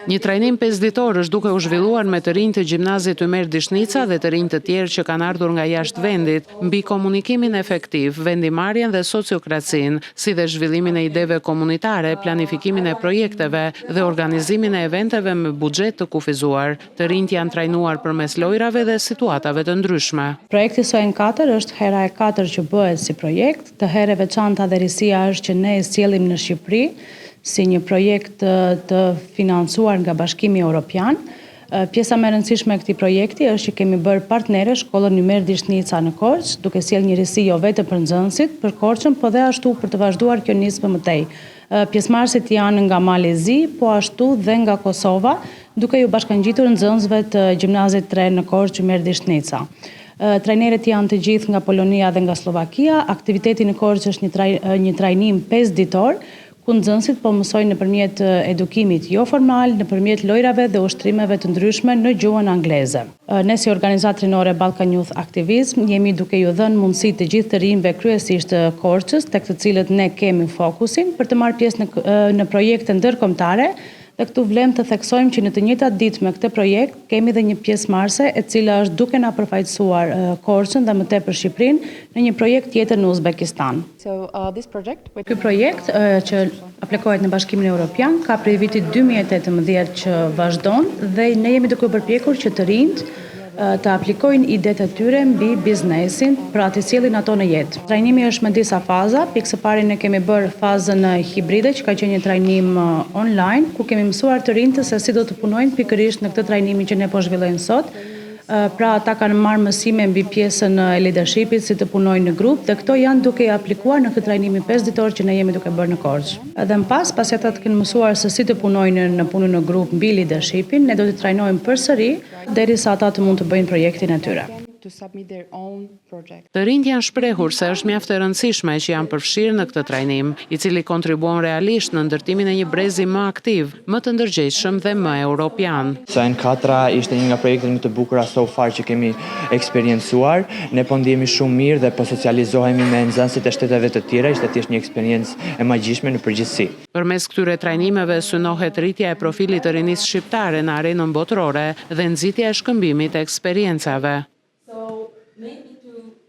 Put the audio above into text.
Një trajnim 5 ditor është duke u zhvilluar me të rinj të gjimnazit Ymer Dishnica dhe të rinj të tjerë që kanë ardhur nga jashtë vendit, mbi komunikimin efektiv, vendimarrjen dhe sociokracinë, si dhe zhvillimin e ideve komunitare, planifikimin e projekteve dhe organizimin e eventeve me buxhet të kufizuar. Të rinjt janë trajnuar përmes lojrave dhe situatave të ndryshme. Projekti SOEN 4 është hera e 4 që bëhet si projekt. Të herë e veçanta dhe risia është që ne e sjellim në Shqipëri si një projekt të financuar nga Bashkimi Evropian. Pjesa më e rëndësishme e këtij projekti është që kemi bërë partnere shkollën Ymer Dishnica në Korçë, duke sjellë një risi jo vetëm për nxënësit, për Korçën, po dhe ashtu për të vazhduar kjo nismë më tej. Pjesëmarrësit janë nga Malezi, po ashtu dhe nga Kosova, duke ju bashkangjitur nxënësve të gjimnazit 3 në Korçë Ymer Dishnica. Trajnerët janë të gjithë nga Polonia dhe nga Slovakia. Aktiviteti në Korçë është një trajnim 5 ditor, ku nxënësit po mësojnë nëpërmjet edukimit jo formal, nëpërmjet lojrave dhe ushtrimeve të ndryshme në gjuhën angleze. Ne si organizatë rinore Balkan Youth Activism jemi duke ju dhënë mundësi të gjithë të rinjve kryesisht të Korçës, tek të cilët ne kemi fokusin për të marrë pjesë në projekte ndërkombëtare. Dhe këtu vlem të theksojmë që në të njëjtat ditë me këtë projekt kemi dhe një pjesëmarrëse e cila është duke na përfaqësuar Korçën dhe më tepër Shqipërinë në një projekt tjetër në Uzbekistan. Ky projekt që aplikohet në Bashkimin Evropian ka prej vitit 2018 që vazhdon dhe ne jemi duke u përpjekur që të rinjt të aplikojnë idetë e tyre mbi biznesin, pra të sjellin ato në jetë. Trajnimi është me disa faza. Pikë së pari ne kemi bërë fazën hibride, që ka qenë një trajnim online, ku kemi mësuar të rinjtë se si do të punojnë pikërisht në këtë trajnimin që ne po zhvillojmë sot. Pra ata kanë marrë mësime mbi pjesën e leadershipit, si të punojnë në grup, dhe këto janë duke aplikuar në këtë trajnimin 5 ditor që ne jemi duke bërë në Korçë. Edhe më pas ata të kenë mësuar se si të punojnë në punën në grup mbi leadershipin, ne do t'i trajnojmë përsëri derisa ata të mund të bëjnë projektin e tyre. Të rinjt janë shprehur se është mjaft e rëndësishme që janë përfshirë në këtë trajnim, i cili kontribuon realisht në ndërtimin e një brezi më aktiv, më të ndërgjegjshëm dhe më europian. SOEN 4 ishte një nga projektet më të bukura so far që kemi eksperiencuar. Ne po ndihemi shumë mirë dhe po socializohemi me nxënësit e shteteve të tjera, ishte thjesht një eksperiencë e magjishme në përgjithësi. Përmes këtyre trajnimeve synohet rritja e profilit të rinisë shqiptare në arenën botërore dhe nxitja e shkëmbimit të eksperiencave.